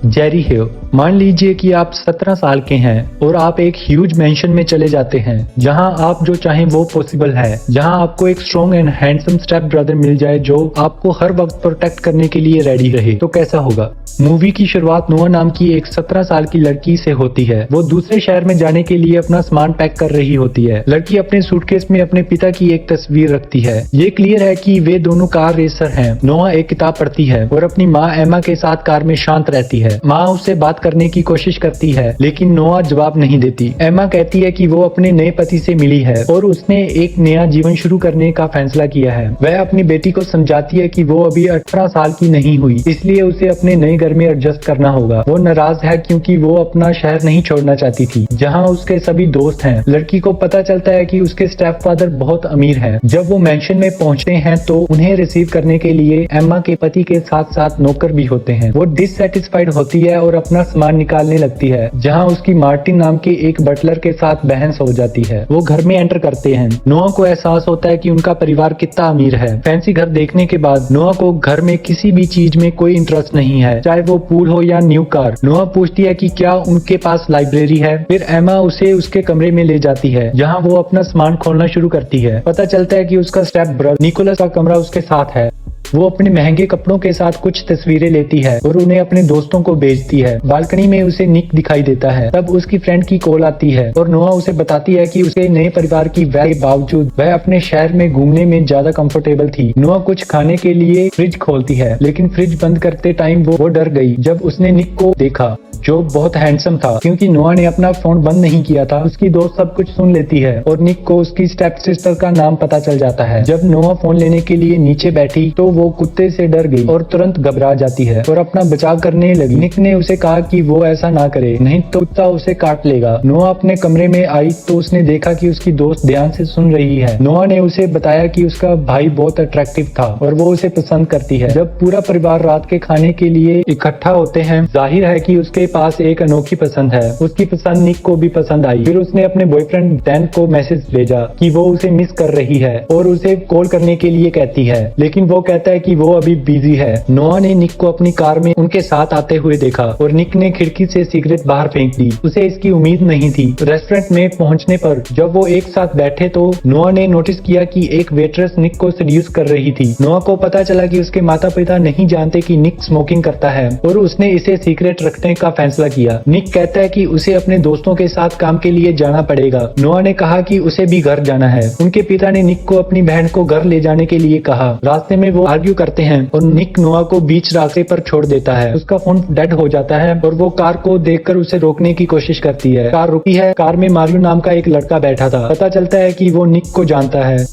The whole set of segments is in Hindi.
जेरी हिल। मान लीजिए कि आप 17 साल के हैं और आप एक ह्यूज मैंशन में चले जाते हैं जहां आप जो चाहें वो पॉसिबल है, जहां आपको एक strong and handsome step brother मिल जाए जो आपको हर वक्त प्रोटेक्ट करने के लिए रेडी रहे, तो कैसा होगा। मूवी की शुरुआत नोआ नाम की एक 17 साल की लड़की से होती है। वो दूसरे शहर में जाने के लिए अपना सामान पैक कर रही होती है। लड़की अपने सूटकेस में अपने पिता की एक तस्वीर रखती है। ये क्लियर है कि वे दोनों कार रेसर हैं। नोआ एक किताब पढ़ती है और अपनी माँ एमा के साथ कार में शांत रहती है। माँ उससे बात करने की कोशिश करती है लेकिन नोआ जवाब नहीं देती। एमा कहती है कि वो अपने नए पति से मिली है और उसने एक नया जीवन शुरू करने का फैसला किया है। वह अपनी बेटी को समझाती है कि वो अभी 18 साल की नहीं हुई, इसलिए उसे अपने नए घर में एडजस्ट करना होगा। वो नाराज है क्योंकि वो अपना शहर नहीं छोड़ना चाहती थी जहाँ उसके सभी दोस्त हैं। लड़की को पता चलता है कि उसके स्टेप फादर बहुत अमीर हैं। जब वो मैंशन में पहुँचते हैं तो उन्हें रिसीव करने के लिए एम्मा के पति के साथ साथ नौकर भी होते हैं। वो डिससेटिस्फाइड होती है और अपना सामान निकालने लगती है जहाँ उसकी मार्टिन नाम के एक बटलर के साथ बहस हो जाती है। वो घर में एंटर करते हैं। नोआ को एहसास होता है कि उनका परिवार कितना अमीर है। फैंसी घर देखने के बाद नोआ को घर में किसी भी चीज में कोई इंटरेस्ट नहीं है, चाहे वो पूल हो या न्यू कार। नोआ पूछती है कि क्या उनके पास लाइब्रेरी है। फिर एमा उसे उसके कमरे में ले जाती है जहाँ वो अपना सामान खोलना शुरू करती है। पता चलता है कि उसका स्टेप ब्रदर निकोलस का कमरा उसके साथ है। वो अपने महंगे कपड़ों के साथ कुछ तस्वीरें लेती है और उन्हें अपने दोस्तों को भेजती है। बालकनी में उसे निक दिखाई देता है। तब उसकी फ्रेंड की कॉल आती है और नोआ उसे बताती है कि उसके नए परिवार की वजह के बावजूद वह अपने शहर में घूमने में ज्यादा कंफर्टेबल थी। नोआ कुछ खाने के लिए फ्रिज खोलती है लेकिन फ्रिज बंद करते टाइम वो डर गई जब उसने निक को देखा जो बहुत हैंडसम था। क्योंकि नोआ ने अपना फोन बंद नहीं किया था, उसकी दोस्त सब कुछ सुन लेती है और निक को उसकी स्टेप सिस्टर का नाम पता चल जाता है। जब नोआ फोन लेने के लिए नीचे बैठी तो वो कुत्ते से डर गई और तुरंत घबरा जाती है और अपना बचाव करने लगी। निक ने उसे कहा कि वो ऐसा ना करे, नहीं तो कुत्ता उसे काट लेगा। नोआ अपने कमरे में आई तो उसने देखा कि उसकी दोस्त ध्यान से सुन रही है। नोआ ने उसे बताया कि उसका भाई बहुत अट्रैक्टिव था और वो उसे पसंद करती है। जब पूरा परिवार रात के खाने के लिए इकट्ठा होते हैं, जाहिर है कि उसके पास एक अनोखी पसंद है। उसकी पसंद निक को भी पसंद आई। फिर उसने अपने बॉयफ्रेंड डैन को मैसेज भेजा कि वो उसे मिस कर रही है और उसे कॉल करने के लिए कहती है, लेकिन वो कहता है कि वो अभी बिजी है। नोआ ने निक को अपनी कार में उनके साथ आते हुए देखा और निक ने खिड़की से सिगरेट बाहर फेंक दी। उसे इसकी उम्मीद नहीं थी। रेस्टोरेंट में पहुंचने पर जब वो एक साथ बैठे तो नोआ ने नोटिस किया कि एक वेट्रेस निक को सेड्यूस कर रही थी। नोआ को पता चला कि उसके माता पिता नहीं जानते कि निक स्मोकिंग करता है और उसने इसे सीक्रेट रखने का फैसला किया। निक कहता है कि उसे अपने दोस्तों के साथ काम के लिए जाना पड़ेगा। नोआ ने कहा कि उसे भी घर जाना है। उनके पिता ने निक को अपनी बहन को घर ले जाने के लिए कहा। रास्ते में वो आर्ग्यू करते हैं और निक नोआ को बीच रास्ते पर छोड़ देता है। उसका फोन डेड हो जाता है और वो कार को देखकर उसे रोकने की कोशिश करती है। कार रुकी है। कार में मारियो नाम का एक लड़का बैठा था। पता चलता है कि वो निक को जानता है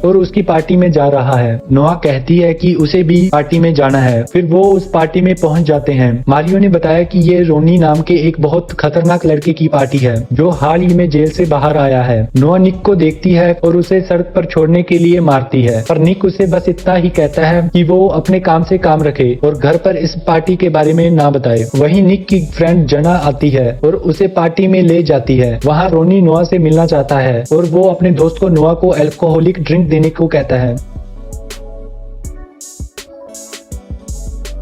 और उसकी पार्टी में जा रहा है। नोआ कहती है कि उसे भी पार्टी में जाना है। फिर वो उस पार्टी में पहुंच जाते हैं। मारियो ने बताया कि ये रोनी नाम के एक बहुत खतरनाक लड़के की पार्टी है जो हाल ही में जेल से बाहर आया है। नोआ निक को देखती है और उसे सड़क पर छोड़ने के लिए मारती है, पर निक उसे बस इतना ही कहता है कि वो अपने काम से काम रखे और घर पर इस पार्टी के बारे में ना बताए। वहीं निक की फ्रेंड जना आती है और उसे पार्टी में ले जाती है। वहाँ रोनी नोआ से मिलना चाहता है और वो अपने दोस्त को नोआ को अल्कोहलिक ड्रिंक देने को कहता है,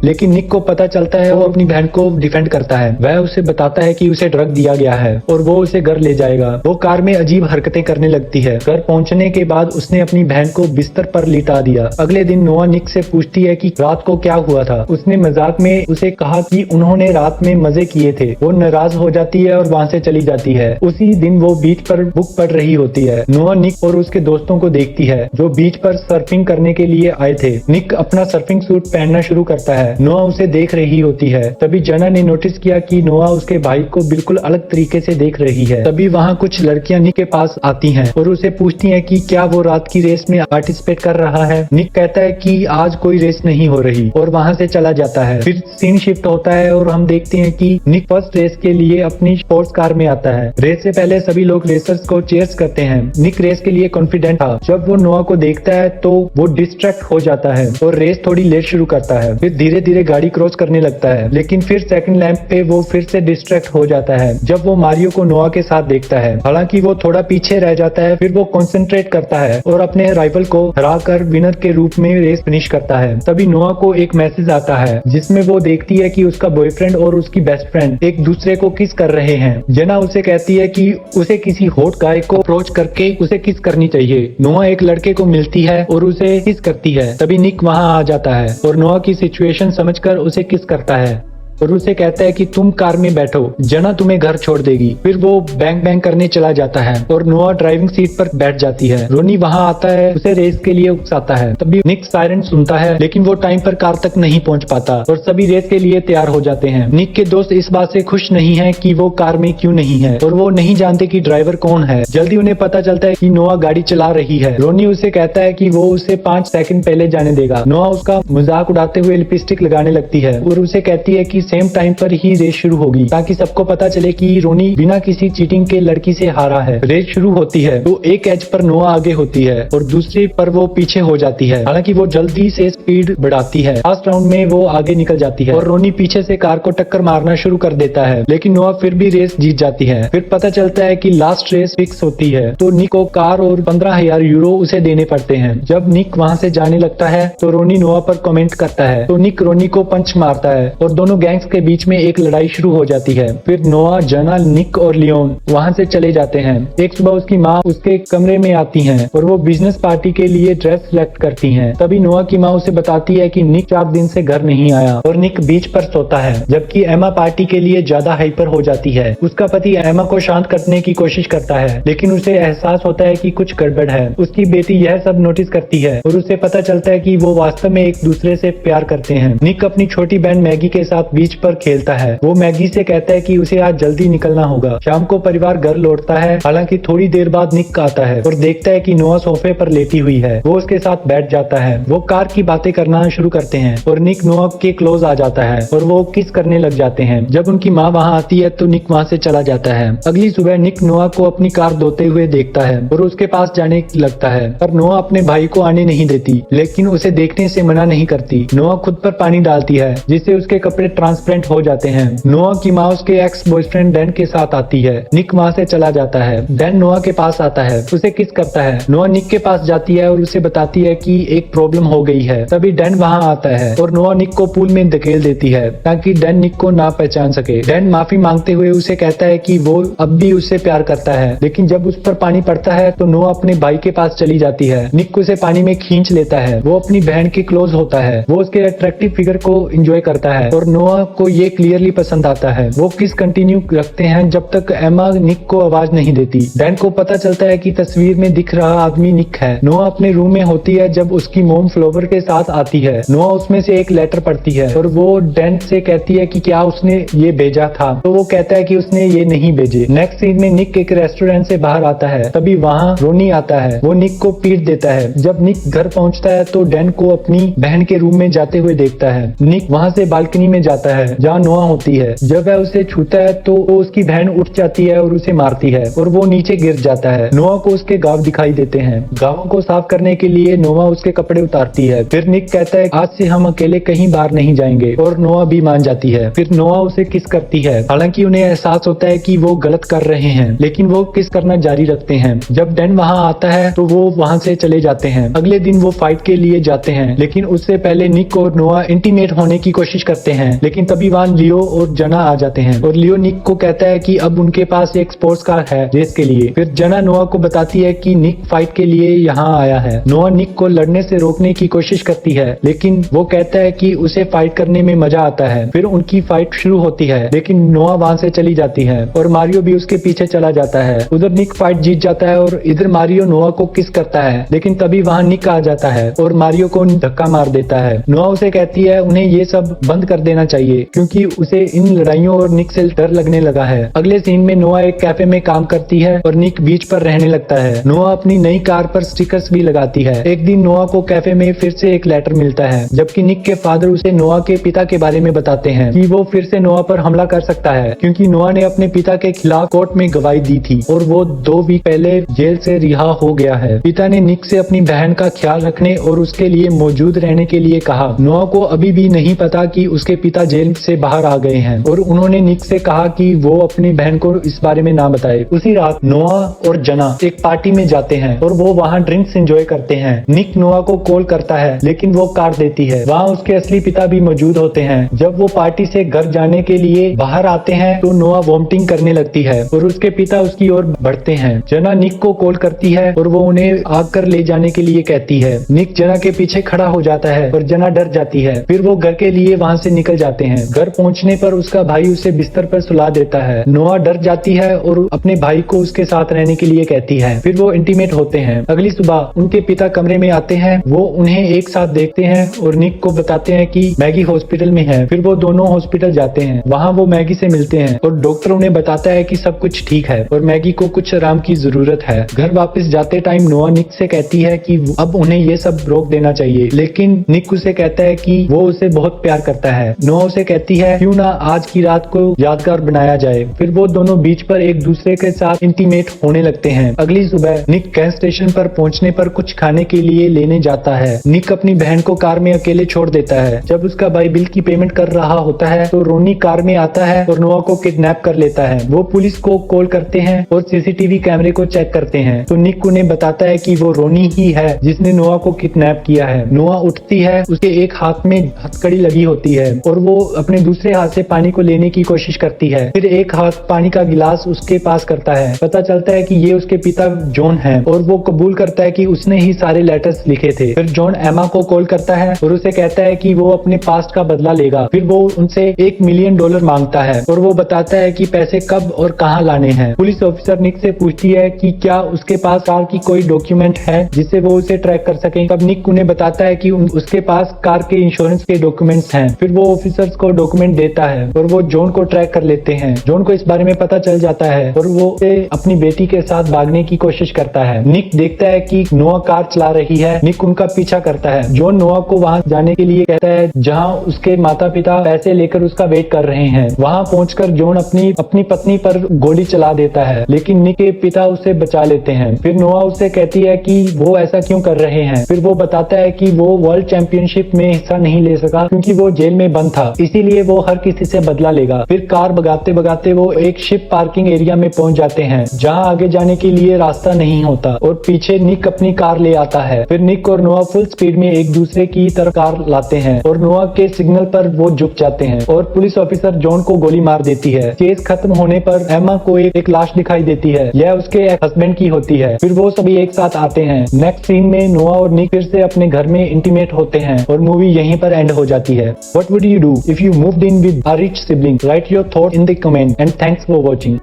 लेकिन निक को पता चलता है। वो अपनी बहन को डिफेंड करता है। वह उसे बताता है कि उसे ड्रग दिया गया है और वो उसे घर ले जाएगा। वो कार में अजीब हरकतें करने लगती है। घर पहुंचने के बाद उसने अपनी बहन को बिस्तर पर लिटा दिया। अगले दिन नोआ निक से पूछती है कि रात को क्या हुआ था। उसने मजाक में उसे कहा कि उन्होंने रात में मजे किए थे। वो नाराज हो जाती है और वहाँ से चली जाती है। उसी दिन वो बीच पर बुक पढ़ रही होती है। नोआ निक और उसके दोस्तों को देखती है जो बीच पर सर्फिंग करने के लिए आए थे। निक अपना सर्फिंग सूट पहनना शुरू करता है। नोआ उसे देख रही होती है। तभी जना ने नोटिस किया कि नोआ उसके भाई को बिल्कुल अलग तरीके से देख रही है। तभी वहाँ कुछ लड़कियां निक के पास आती हैं और उसे पूछती हैं कि क्या वो रात की रेस में पार्टिसिपेट कर रहा है। निक कहता है कि आज कोई रेस नहीं हो रही और वहाँ से चला जाता है। फिर सीन शिफ्ट होता है और हम देखते हैं कि निक फर्स्ट रेस के लिए अपनी स्पोर्ट्स कार में आता है। रेस से पहले सभी लोग रेसर्स को चीयर्स करते हैं। निक रेस के लिए कॉन्फिडेंट था। जब वो नोआ को देखता है तो वो डिस्ट्रैक्ट हो जाता है और रेस थोड़ी लेट शुरू करता है। फिर धीरे धीरे गाड़ी क्रॉस करने लगता है, लेकिन फिर सेकंड लैंप पे वो फिर से डिस्ट्रैक्ट हो जाता है जब वो मारियो को नोआ के साथ देखता है। हालांकि वो थोड़ा पीछे रह जाता है, फिर वो कंसंट्रेट करता है और अपने राइवल को हराकर विनर के रूप में रेस फिनिश करता है। तभी नोआ को एक मैसेज आता है जिसमें वो देखती है कि उसका बॉयफ्रेंड और उसकी बेस्ट फ्रेंड एक दूसरे को किस कर रहे हैं। जेना उसे कहती है कि उसे किसी हॉट गाय को अप्रोच करके उसे किस करनी चाहिए। नोआ एक लड़के को मिलती है और उसे किस करती है। तभी निक वहां आ जाता है और नोआ की सिचुएशन समझकर उसे किस करता है और उसे कहता है कि तुम कार में बैठो, जना तुम्हें घर छोड़ देगी। फिर वो बैंग बैंग करने चला जाता है और नोआ ड्राइविंग सीट पर बैठ जाती है। रोनी वहां आता है, उसे रेस के लिए उकसाता है। तभी निक सायरन सुनता है, लेकिन वो टाइम पर कार तक नहीं पहुंच पाता और सभी रेस के लिए तैयार हो जाते हैं। निक के दोस्त इस बात से खुश नहीं है कि वो कार में क्यों नहीं है और वो नहीं जानते कि ड्राइवर कौन है। जल्दी उन्हें पता चलता है कि नोआ गाड़ी चला रही है। रोनी उसे कहता है कि वो उसे 5 सेकंड पहले जाने देगा। नोआ उसका मजाक उड़ाते हुए लिपस्टिक लगाने लगती है और उसे कहती है कि सेम टाइम पर ही रेस शुरू होगी ताकि सबको पता चले कि रोनी बिना किसी चीटिंग के लड़की से हारा है। रेस शुरू होती है तो एक एज पर नोआ आगे होती है और दूसरी पर वो पीछे हो जाती है। हालांकि वो जल्दी से स्पीड बढ़ाती है। लास्ट राउंड में वो आगे निकल जाती है और रोनी पीछे से कार को टक्कर मारना शुरू कर देता है, लेकिन नोआ फिर भी रेस जीत जाती है। फिर पता चलता है कि लास्ट रेस फिक्स होती है तो निक को कार और 15,000 यूरो उसे देने पड़ते हैं। जब निक वहां से जाने लगता है तो रोनी नोआ पर कमेंट करता है तो निक रोनी को पंच मारता है और दोनों गैंग्स के बीच में एक लड़ाई शुरू हो जाती है। फिर नोआ, जना, निक और लियोन वहां से चले जाते हैं। एक सुबह उसकी माँ उसके कमरे में आती हैं और वो बिजनेस पार्टी के लिए ड्रेस सिलेक्ट करती हैं। तभी नोआ की माँ उसे बताती है कि निक 4 दिन से घर नहीं आया और निक बीच पर सोता है, जबकि एमा पार्टी के लिए ज्यादा हाइपर हो जाती है। उसका पति एमा को शांत करने की कोशिश करता है, लेकिन उसे एहसास होता है कि कुछ गड़बड़ है। उसकी बेटी यह सब नोटिस करती है और उसे पता चलता है कि वो वास्तव में एक दूसरे से प्यार करते हैं। निक अपनी छोटी बहन मैगी के साथ बीच पर खेलता है। वो मैगी से कहता है कि उसे आज जल्दी निकलना होगा। शाम को परिवार घर लौटता है। हालांकि थोड़ी देर बाद निक आता है और देखता है कि नोआ सोफे पर लेटी हुई है। वो उसके साथ बैठ जाता है। वो कार की बातें करना शुरू करते हैं और निक नोआ के क्लोज आ जाता है और वो किस करने लग जाते हैं। जब उनकी माँ वहाँ आती है तो निक वहाँ से चला जाता है। अगली सुबह निक नोआ को अपनी कार धोते हुए देखता है और उसके पास जाने लगता है, पर नोआ अपने भाई को आने नहीं देती, लेकिन उसे देखने से मना नहीं करती। नोआ खुद पर पानी डालती है जिससे उसके कपड़े ट्रांसपेरेंट हो जाते हैं। नोआ की माँ उसके एक्स बॉयफ्रेंड डैन के साथ आती है। निक वहाँ से चला जाता है। डैन नोआ के पास आता है, उसे किस करता है। नोआ निक के पास जाती है और उसे बताती है कि एक प्रॉब्लम हो गई है। तभी डैन वहाँ आता है और नोआ निक को पूल में धकेल देती है ताकि डैन निक को ना पहचान सके। डैन माफी मांगते हुए उसे कहता है कि वो अब भी उससे प्यार करता है, लेकिन जब उस पर पानी पड़ता है तो नोआ अपने भाई के पास चली जाती है। निक उसे पानी में खींच लेता है। वो अपनी बहन के क्लोज होता है। वो उसके अट्रैक्टिव फिगर को एंजॉय करता है और नोआ को ये क्लियरली पसंद आता है। वो किस कंटिन्यू रखते हैं जब तक एमा निक को आवाज नहीं देती। डैन को पता चलता है कि तस्वीर में दिख रहा आदमी निक है। नोआ अपने रूम में होती है जब उसकी मोम फ्लोवर के साथ आती है। नोआ उसमें से एक लेटर पढ़ती है और वो डैन से कहती है कि क्या उसने ये भेजा था, तो वो कहता है कि उसने ये नहीं भेजे। नेक्स्ट सीन में निक एक रेस्टोरेंट से बाहर आता है। तभी वहाँ रोनी आता है। वो निक को पीट देता है। जब निक घर पहुँचता है तो डैन को अपनी बहन के रूम में जाते हुए देखता है। निक वहाँ से बालकनी में जाता है जहाँ नोआ होती है। जब वह उसे छूता है तो उसकी बहन उठ जाती है और उसे मारती है और वो नीचे गिर जाता है। नोआ को उसके घाव दिखाई देते हैं। घावों को साफ करने के लिए नोआ उसके कपड़े उतारती है। फिर निक कहता है आज से हम अकेले कहीं बाहर नहीं जाएंगे और नोआ भी मान जाती है। फिर नोआ उसे किस करती है। हालांकि उन्हें एहसास होता है कि वो गलत कर रहे हैं, लेकिन वो किस करना जारी रखते हैं। जब डैन वहाँ आता है तो वो वहाँ से चले जाते हैं। अगले दिन वो फाइट के लिए जाते हैं, लेकिन उससे पहले निक और नोआ इंटीमेट होने की कोशिश करते हैं, लेकिन तभी वहाँ लियो और जना आ जाते हैं और लियो निक को कहता है कि अब उनके पास एक स्पोर्ट्स कार है रेस के लिए। फिर जना नोआ को बताती है कि निक फाइट के लिए यहाँ आया है। नोआ निक को लड़ने से रोकने की कोशिश करती है, लेकिन वो कहता है कि उसे फाइट करने में मजा आता है। फिर उनकी फाइट शुरू होती है, लेकिन नोआ वहाँ से चली जाती है और मारियो भी उसके पीछे चला जाता है। उधर निक फाइट जीत जाता है और इधर मारियो नोआ को किस करता है, लेकिन तभी वहाँ निक आ जाता है और मारियो को धक्का मार देता है। नोआ उसे कहती है उन्हें ये सब बंद कर देना चाहिए चाहिए क्योंकि उसे इन लड़ाइयों और निक से डर लगने लगा है। अगले सीन में नोआ एक कैफे में काम करती है और निक बीच पर रहने लगता है। नोआ अपनी नई कार पर स्टिकर्स भी लगाती है। एक दिन नोआ को कैफे में फिर से एक लेटर मिलता है, जबकि निक के फादर उसे नोआ के पिता के बारे में बताते हैं कि वो फिर से नोआ पर हमला कर सकता है क्योंकि नोआ ने अपने पिता के खिलाफ कोर्ट में गवाही दी थी और वो 2 वीक पहले जेल से रिहा हो गया है। पिता ने निक से अपनी बहन का ख्याल रखने और उसके लिए मौजूद रहने के लिए कहा। नोआ को अभी भी नहीं पता कि उसके पिता जेल से बाहर आ गए हैं और उन्होंने निक से कहा कि वो अपनी बहन को इस बारे में ना बताए। उसी रात नोआ और जना एक पार्टी में जाते हैं और वो वहाँ ड्रिंक्स एंजॉय करते हैं। निक नोआ को कॉल करता है लेकिन वो काट देती है। वहाँ उसके असली पिता भी मौजूद होते हैं। जब वो पार्टी से घर जाने के लिए बाहर आते हैं तो नोआ वॉमिटिंग करने लगती है और उसके पिता उसकी ओर बढ़ते हैं। जना निक को कॉल करती है और वो उन्हें आग कर ले जाने के लिए कहती है। निक जना के पीछे खड़ा हो जाता है और जना डर जाती है। फिर वो घर के लिए वहाँ से निकल जाते हैं। घर पहुँचने पर उसका भाई उसे बिस्तर पर सुला देता है। नोआ डर जाती है और अपने भाई को उसके साथ रहने के लिए कहती है। फिर वो इंटीमेट होते हैं। अगली सुबह उनके पिता कमरे में आते हैं। वो उन्हें एक साथ देखते हैं और निक को बताते हैं कि मैगी हॉस्पिटल में है। फिर वो दोनों हॉस्पिटल जाते हैं। वहाँ वो मैगी से मिलते हैं और डॉक्टर उन्हें बताता है कि सब कुछ ठीक है और मैगी को कुछ आराम की जरूरत है। घर वापस जाते टाइम नोआ निक से कहती है कि अब उन्हें ये सब रोक देना चाहिए, लेकिन निक उसे कहता है कि वो उसे बहुत प्यार करता है। नोआ उसे कहती है क्यों ना आज की रात को यादगार बनाया जाए। फिर वो दोनों बीच पर एक दूसरे के साथ इंटीमेट होने लगते हैं। अगली सुबह निक गैस स्टेशन पर पहुंचने पर कुछ खाने के लिए लेने जाता है। निक अपनी बहन को कार में अकेले छोड़ देता है। जब उसका भाई बिल की पेमेंट कर रहा होता है तो रोनी कार में आता है और नोआ को किडनैप कर लेता है। वो पुलिस को कॉल करते हैं और सीसीटीवी कैमरे को चेक करते हैं तो निक उन्हें बताता है कि वो रोनी ही है जिसने नोआ को किडनैप किया है। नोआ उठती है, उसके एक हाथ में हथकड़ी लगी होती है और वो अपने दूसरे हाथ से पानी को लेने की कोशिश करती है। फिर एक हाथ पानी का गिलास उसके पास करता है। पता चलता है कि ये उसके पिता जॉन है और वो कबूल करता है कि उसने ही सारे लेटर्स लिखे थे। फिर जॉन एमा को कॉल करता है और उसे कहता है कि वो अपने पास्ट का बदला लेगा। फिर वो उनसे $1 मिलियन मांगता है और वो बताता है कि पैसे कब और कहाँ लाने हैं। पुलिस ऑफिसर निक से पूछती है कि क्या उसके पास कार की कोई डॉक्यूमेंट है जिससे वो उसे ट्रैक कर सके। तब निक उन्हें बताता है कि उसके पास कार के इंश्योरेंस के डॉक्यूमेंट्स हैं। फिर वो ऑफिसर्स को डॉक्यूमेंट देता है और वो जॉन को ट्रैक कर लेते हैं। जॉन को इस बारे में पता चल जाता है और वो अपनी बेटी के साथ भागने की कोशिश करता है। निक देखता है कि नोआ कार चला रही है। निक उनका पीछा करता है। जॉन नोआ को वहां जाने के लिए कहता है जहां उसके माता पिता पैसे लेकर उसका वेट कर रहे हैं। वहां पहुंचकर जॉन अपनी पत्नी पर गोली चला देता है, लेकिन निक के पिता उसे बचा लेते हैं। फिर नोआ उसे कहती है कि वो ऐसा क्यों कर रहे हैं। फिर वो बताता है कि वो वर्ल्ड चैंपियनशिप में हिस्सा नहीं ले सका क्योंकि वो जेल में बंद था, इसीलिए वो हर किसी से बदला लेगा। फिर कार भगाते भगाते वो एक शिप पार्किंग एरिया में पहुंच जाते हैं जहां आगे जाने के लिए रास्ता नहीं होता और पीछे निक अपनी कार ले आता है। फिर निक और नोआ फुल स्पीड में एक दूसरे की तरफ कार लाते हैं और नोआ के सिग्नल पर वो झुक जाते हैं और पुलिस ऑफिसर जॉन को गोली मार देती है। चेज खत्म होने पर एमा को एक लाश दिखाई देती है। यह उसके हस्बैंड की होती है। फिर वो सभी एक साथ आते हैं। नेक्स्ट सीन में नोआ और निक फिर से अपने घर में इंटीमेट होते हैं और मूवी यहीं पर एंड हो जाती है। What would you do if you moved in with a rich sibling? Write your thought in the comment and thanks for watching.